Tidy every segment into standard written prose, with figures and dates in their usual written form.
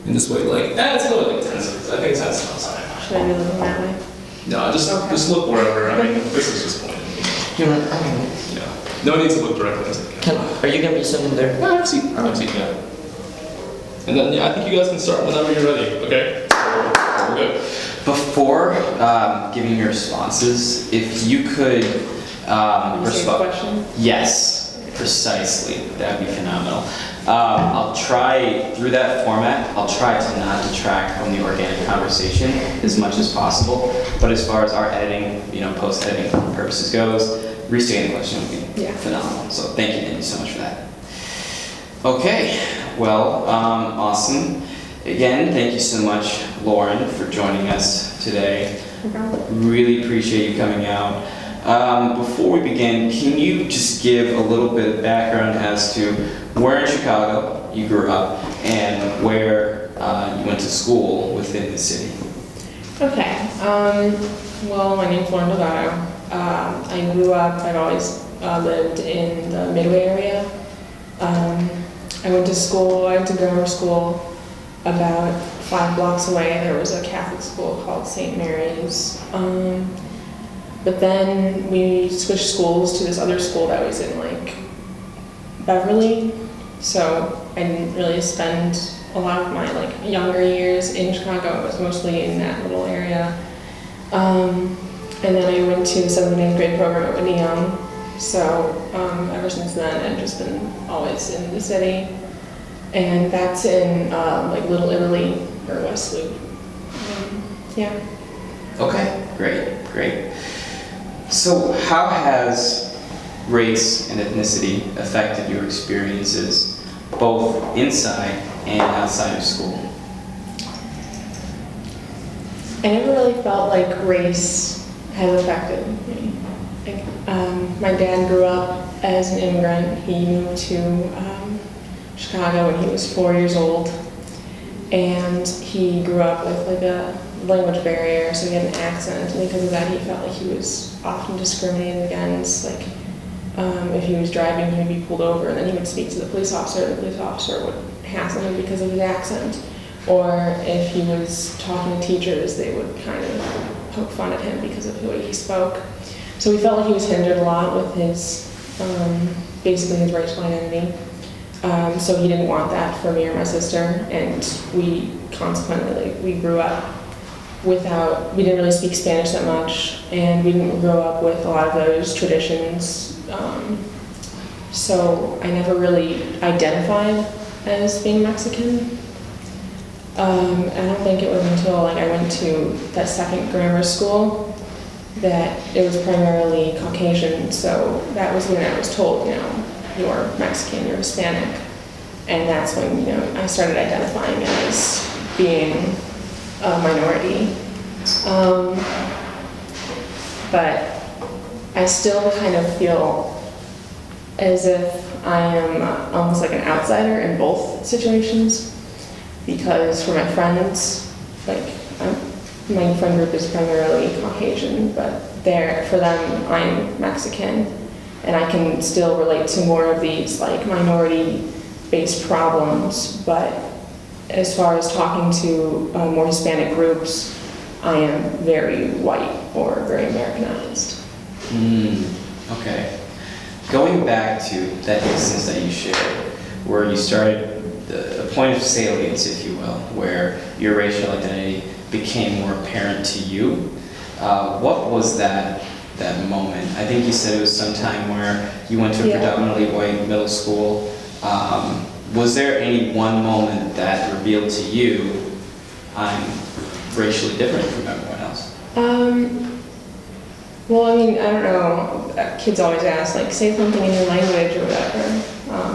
in this way, like, it's a little intensive. I think that's not fine. Should I be looking that way? No, just look wherever. I mean, this is just pointing. Yeah. No need to look directly into the camera. Are you gonna be sitting there? No, I've seen, yeah. And then, I think you guys can start whenever you're ready, okay? So, we're good. Before giving your responses, if you could Question? Yes, precisely. That would be phenomenal. I'll try, through that format, I'll try to not detract from the organic conversation as much as possible. But as far as our editing, post-editing purposes goes, restating the question would be phenomenal. So thank you so much for that. Okay, well, awesome. Again, thank you so much, Lauren, for joining us today. Really appreciate you coming out. Before we begin, can you just give a little bit of background as to where in Chicago you grew up and where you went to school within the city? Okay. Well, my name's Lauren Delgado. I grew up, I've always lived in the Midway area. I went to grammar school about 5 blocks away. There was a Catholic school called St. Mary's. But then we switched schools to this other school that was in Beverly. So I didn't really spend a lot of my younger years in Chicago. It was mostly in that little area. And then I went to the 7th and 8th grade program at Whitney Young. So ever since then, I've just been always in the city. And that's in Little Italy or West Loop. Yeah. Okay, great. So how has race and ethnicity affected your experiences both inside and outside of school? I never really felt like race has affected me. My dad grew up as an immigrant. He moved to Chicago when he was 4 years old, and he grew up with a language barrier, so he had an accent, and because of that he felt like he was often discriminated against. If he was driving, he would be pulled over and then he would speak to the police officer, and the police officer would hassle him because of his accent. Or if he was talking to teachers, they would kind of poke fun at him because of the way he spoke. So we felt like he was hindered a lot with his, basically his racial identity. So he didn't want that for me or my sister, and we consequently, we grew up we didn't really speak Spanish that much, and we didn't grow up with a lot of those traditions. So I never really identified as being Mexican. I don't think it was until I went to that second grammar school that it was primarily Caucasian. So that was when I was told, you're Mexican, you're Hispanic, and that's when I started identifying as being a minority. But I still kind of feel as if I am almost like an outsider in both situations, because for my friends, my friend group is primarily Caucasian, but for them I'm Mexican, and I can still relate to more of these minority-based problems. But as far as talking to more Hispanic groups, I am very white or very Americanized. Okay. Going back to that instance that you shared, where you started a point of salience, if you will, where your racial identity became more apparent to you, what was that moment? I think you said it was sometime where you went to a predominantly white middle school. Was there any one moment that revealed to you, I'm racially different from everyone else? Well, I don't know. Kids always ask, say something in your language or whatever.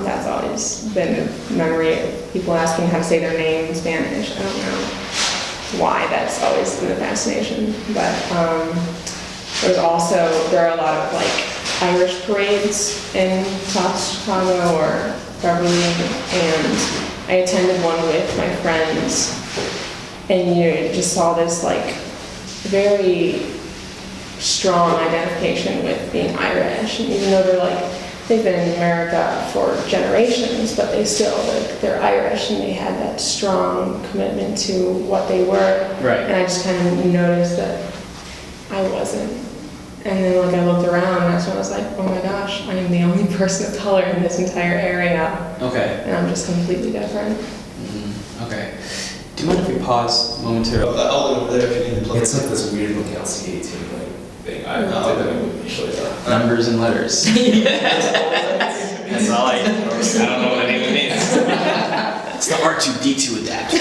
That's always been a memory of people asking how to say their name in Spanish. I don't know why that's always been a fascination. But there are a lot of Irish parades in South Chicago or Beverly, and I attended one with my friends, and you just saw this very strong identification with being Irish, and even though they've been in America for generations, but they still, like, they're Irish and they had that strong commitment to what they were. Right. And I just kind of noticed that I wasn't. And then like I looked around and that's when I was like, oh my gosh, I am the only person of color in this entire area. Okay. And I'm just completely different. Okay. Do you mind if we pause momentarily? I'll go over there if you need to plug. It's like this weird looking LCA team like thing. I didn't usually Numbers and letters. That's all I don't know what any of it means. It's the R2D2 adapter.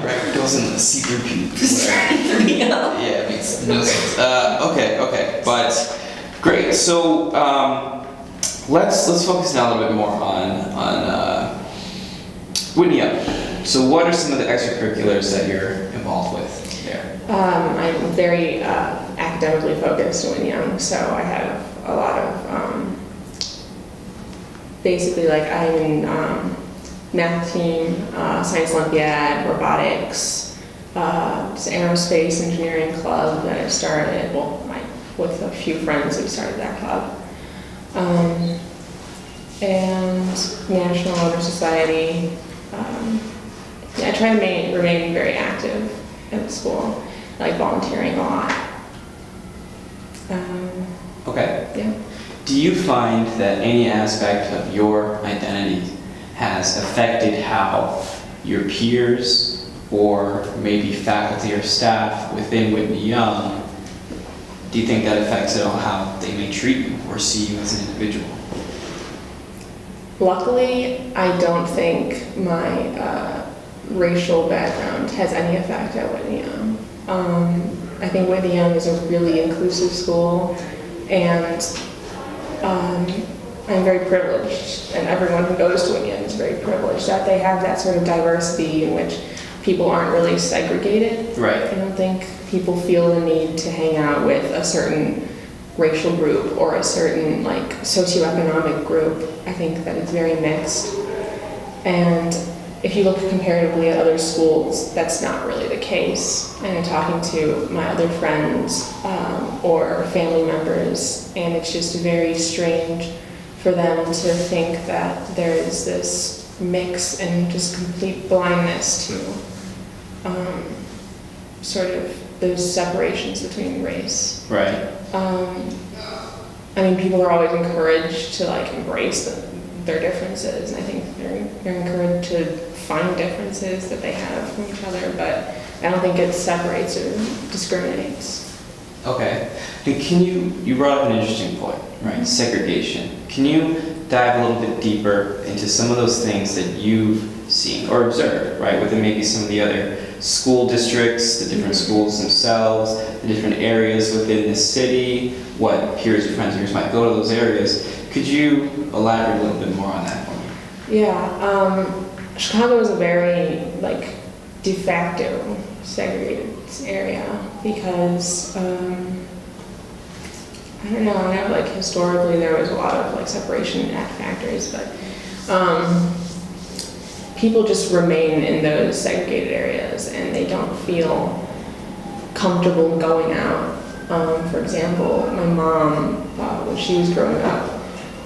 Right, it goes in the C3P. Yeah, it makes no sense. Okay, but great. So let's focus now a little bit more on Whitney Young. So what are some of the extracurriculars that you're involved with there? I'm very academically focused when young, so I have a lot of basically like I'm in math team, science Olympiad, robotics, this aerospace engineering club that I started. Well, with a few friends we started that club, and National Honor Society. I try to remain very active at school, like volunteering a lot. Okay. Yeah. Do you find that any aspect of your identity has affected how your peers or maybe faculty or staff within Whitney Young, do you think that affects at all how they may treat you or see you as an individual? Luckily, I don't think my racial background has any effect at Whitney Young. I think Whitney Young is a really inclusive school, and I'm very privileged, and everyone who goes to Whitney Young is very privileged that they have that sort of diversity in which people aren't really segregated. Right. I don't think people feel the need to hang out with a certain racial group or a certain like socioeconomic group. I think that it's very mixed. And if you look comparatively at other schools, that's not really the case. And in talking to my other friends or family members, and it's just very strange for them to think that there is this mix and just complete blindness to sort of those separations between race. Right. I mean, people are always encouraged to like embrace their differences, and I think they're encouraged to find differences that they have from each other, but I don't think it separates or discriminates. Okay. And you brought up an interesting point, right? Segregation. Can you dive a little bit deeper into some of those things that you've seen or observed, right? Within maybe some of the other school districts, the different schools themselves, the different areas within the city, what peers or friends of yours might go to those areas. Could you elaborate a little bit more on that for me? Yeah, Chicago is a very like de facto segregated area because I don't know, I know like historically there was a lot of like separation at factories, but people just remain in those segregated areas and they don't feel comfortable going out. For example, my mom, when she was growing up,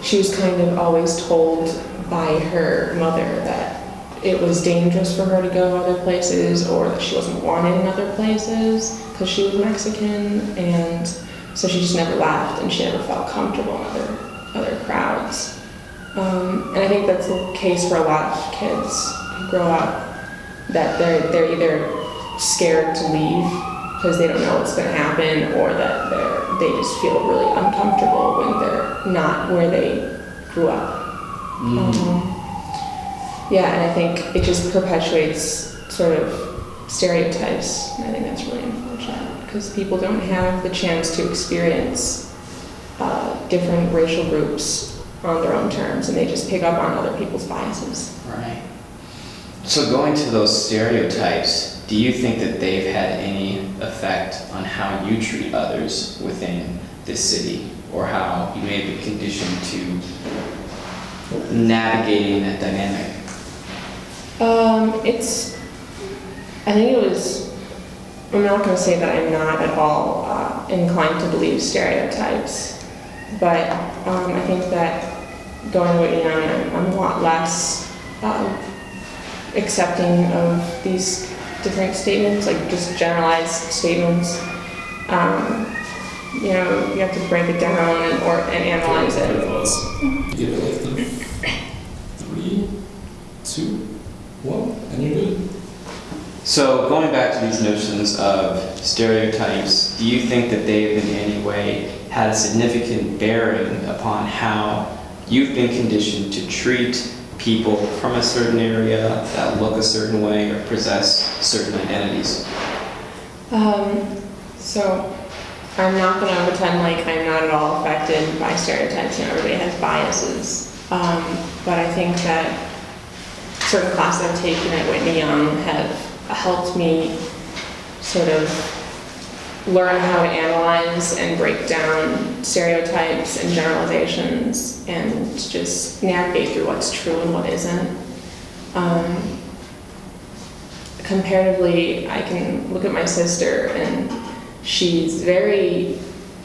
she was kind of always told by her mother that it was dangerous for her to go other places or that she wasn't wanted in other places because she was Mexican, and so she just never left and she never felt comfortable in other crowds. And I think that's the case for a lot of kids who grow up, that they're either scared to leave because they don't know what's going to happen, or that they just feel really uncomfortable when they're not where they grew up. Yeah, and I think it just perpetuates sort of stereotypes, and I think that's really unfortunate because people don't have the chance to experience different racial groups on their own terms, and they just pick up on other people's biases. Right. So going to those stereotypes, do you think that they've had any effect on how you treat others within this city, or how you may be conditioned to navigating that dynamic? I think it was, I'm not going to say that I'm not at all inclined to believe stereotypes, but I think that going to Whitney Young, I'm a lot less accepting of these different statements, like just generalized statements. You know, you have to break it down and analyze it. Give it like the 3, 2, 1, and you're good. So going back to these notions of stereotypes, do you think that they have in any way had a significant bearing upon how you've been conditioned to treat people from a certain area that look a certain way or possess certain identities? So I'm not going to pretend like I'm not at all affected by stereotypes. You know, everybody has biases. But I think that certain classes I've taken at Whitney Young have helped me sort of learn how to analyze and break down stereotypes and generalizations and just navigate through what's true and what isn't. Comparatively, I can look at my sister and she's very,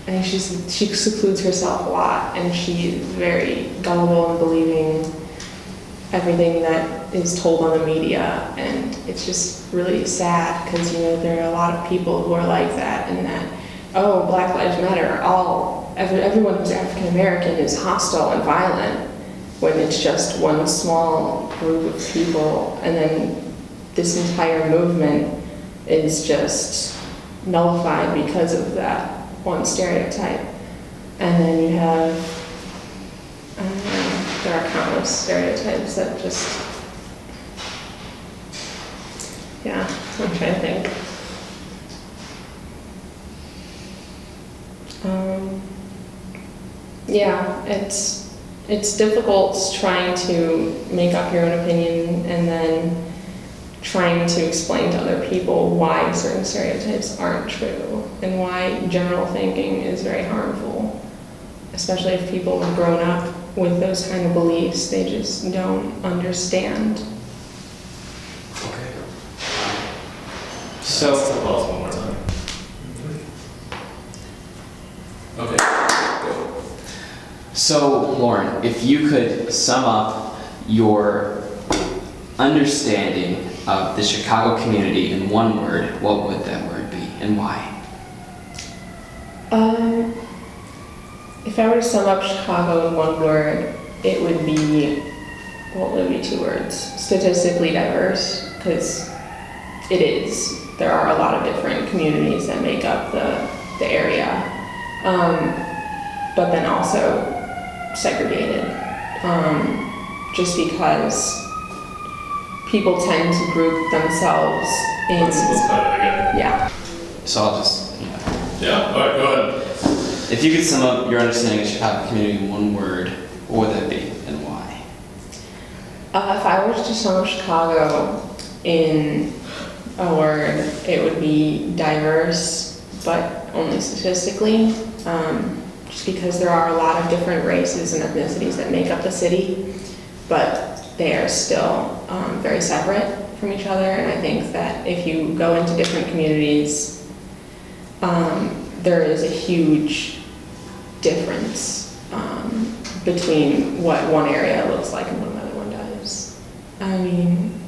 I think she secludes herself a lot, and she's very gullible in believing everything that is told on the media, and it's just really sad because, you know, there are a lot of people who are like that, and that, oh, Black Lives Matter, everyone who's African American is hostile and violent, when it's just one small group of people, and then this entire movement is just nullified because of that one stereotype. And then you have, there are countless stereotypes that just, yeah, I'm trying to think. Yeah, it's difficult trying to make up your own opinion and then trying to explain to other people why certain stereotypes aren't true and why general thinking is very harmful, especially if people have grown up with those kind of beliefs. They just don't understand. Okay. So, pause one more time. Okay. Go. So, Lauren, if you could sum up your understanding of the Chicago community in one word, what would that word be and why? If I were to sum up Chicago in one word, it would be, well, it would be 2 words. Statistically diverse, because it is. There are a lot of different communities that make up the area, but then also segregated, just because people tend to group themselves in. Let's cut it again. Yeah. So I'll just, Yeah, alright, go ahead. If you could sum up your understanding of Chicago community in one word, what would that be and why? If I were to sum up Chicago in a word, it would be diverse, but only statistically, just because there are a lot of different races and ethnicities that make up the city, but they are still very separate from each other. And I think that if you go into different communities, there is a huge difference between what one area looks like and what another one does. I mean,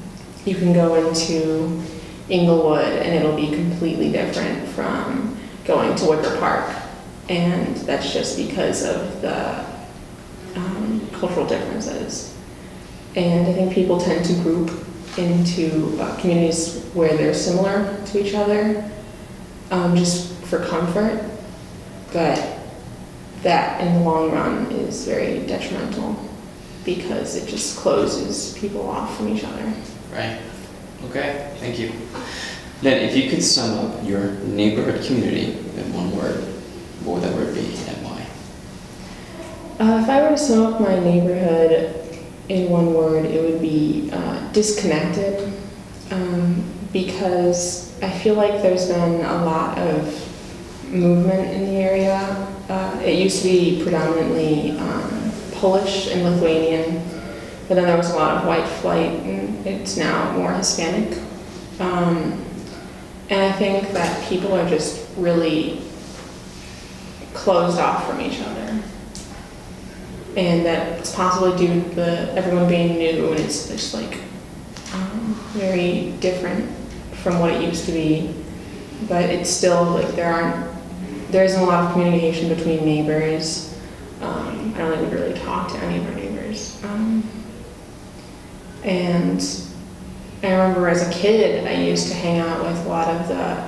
you can go into Inglewood and it'll be completely different from going to Wicker Park, and that's just because of the cultural differences. And I think people tend to group into communities where they're similar to each other, just for comfort, but that in the long run is very detrimental because it just closes people off from each other. Right. Okay, thank you. Then if you could sum up your neighborhood community in one word, what would that word be and why? If I were to sum up my neighborhood in one word, it would be disconnected, because I feel like there's been a lot of movement in the area. It used to be predominantly Polish and Lithuanian, but then there was a lot of white flight, and it's now more Hispanic. And I think that people are just really closed off from each other. and that's possibly due to everyone being new, and it's just like very different from what it used to be. But it's still like there isn't a lot of communication between neighbors. I don't think we really talk to any of our neighbors. And I remember as a kid, I used to hang out with a lot of the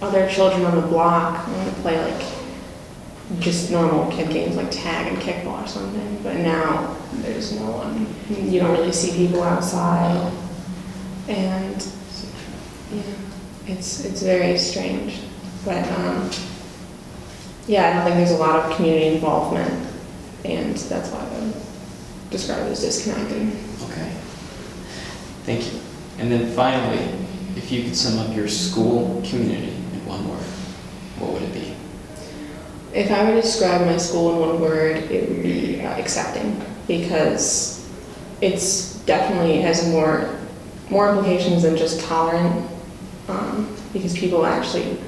other children on the block. I want to play like just normal kid games like tag and kickball or something. But now there's no one. You don't really see people outside, and yeah, it's very strange. But yeah, I don't think there's a lot of community involvement, and that's why I would describe it as disconnected. Okay. Thank you. And then finally, if you could sum up your school community in one word, what would it be? If I were to describe my school in one word, it would be accepting, because it's definitely has more implications than just tolerant, because people actually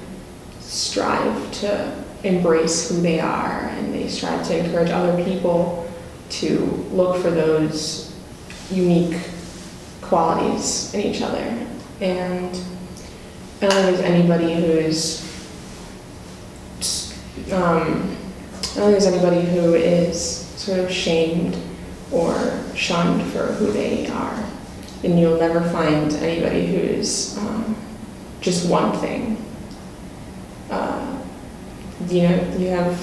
strive to embrace who they are, and they strive to encourage other people to look for those unique qualities in each other. And I don't think there's anybody who is sort of shamed or shunned for who they are. And you'll never find anybody who's just one thing. You have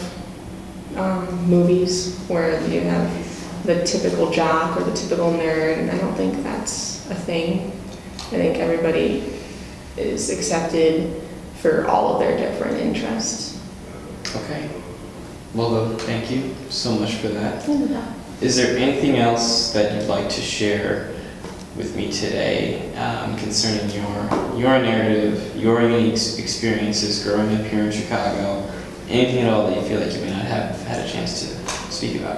movies where you have the typical jock or the typical nerd, and I don't think that's a thing. I think everybody is accepted for all of their different interests. Okay. Well, then, thank you so much for that. Is there anything else that you'd like to share with me today concerning your narrative, your unique experiences growing up here in Chicago? Anything at all that you feel like you may not have had a chance to speak about yet?